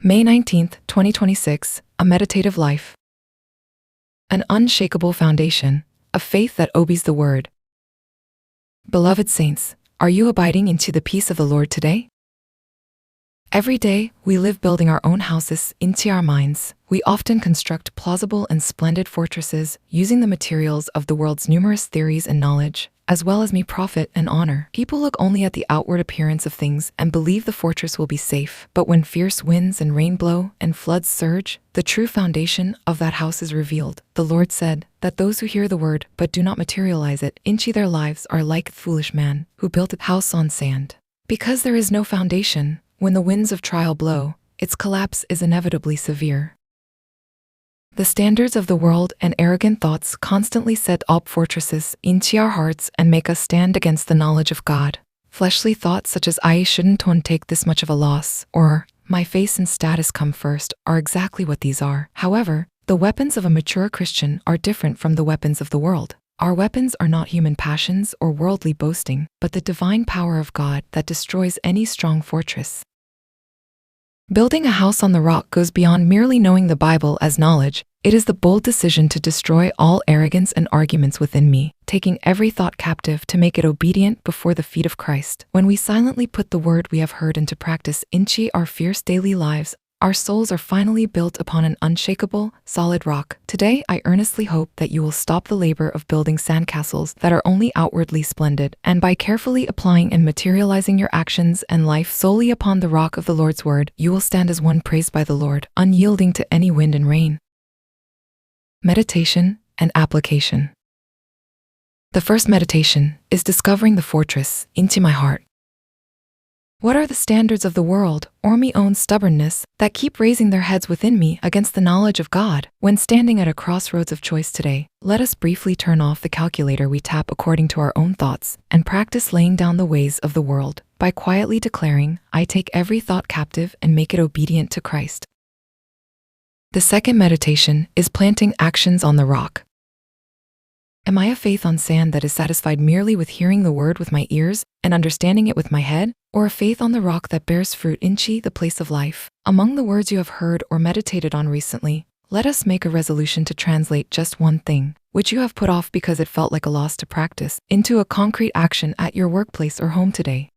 May 19th, 2026, A Meditative Life. An unshakable foundation, a faith that obeys the word. Beloved saints, are you abiding into the peace of the Lord today? Every day, we live building our own houses into our minds. We often construct plausible and splendid fortresses using the materials of the world's numerous theories and knowledge, as well as profit and honor. People look only at the outward appearance of things and believe the fortress will be safe. But when fierce winds and rain blow and floods surge, the true foundation of that house is revealed. The Lord said that those who hear the word but do not materialize it into their lives are like a foolish man who built a house on sand. Because there is no foundation, when the winds of trial blow, its collapse is inevitably severe. The standards of the world and arrogant thoughts constantly set up fortresses into our hearts and make us stand against the knowledge of God. Fleshly thoughts such as "I shouldn't take this much of a loss," or "my face and status come first," are exactly what these are. However, the weapons of a mature Christian are different from the weapons of the world. Our weapons are not human passions or worldly boasting, but the divine power of God that destroys any strong fortress. Building a house on the rock goes beyond merely knowing the Bible as knowledge. It is the bold decision to destroy all arrogance and arguments within me, taking every thought captive to make it obedient before the feet of Christ. When we silently put the word we have heard into practice into our fierce daily lives, our souls are finally built upon an unshakable, solid rock. Today, I earnestly hope that you will stop the labor of building sandcastles that are only outwardly splendid, and by carefully applying and materializing your actions and life solely upon the rock of the Lord's word, you will stand as one praised by the Lord, unyielding to any wind and rain. Meditation and application. The first meditation is discovering the fortress into my heart. What are the standards of the world, or my own stubbornness, that keep raising their heads within me against the knowledge of God? When standing at a crossroads of choice today, let us briefly turn off the calculator we tap according to our own thoughts and practice laying down the ways of the world by quietly declaring, "I take every thought captive and make it obedient to Christ." The second meditation is planting actions on the rock. Am I a faith on sand that is satisfied merely with hearing the word with my ears and understanding it with my head, or a faith on the rock that bears fruit into the place of life? Among the words you have heard or meditated on recently, let us make a resolution to translate just one thing, which you have put off because it felt like a loss to practice, into a concrete action at your workplace or home today.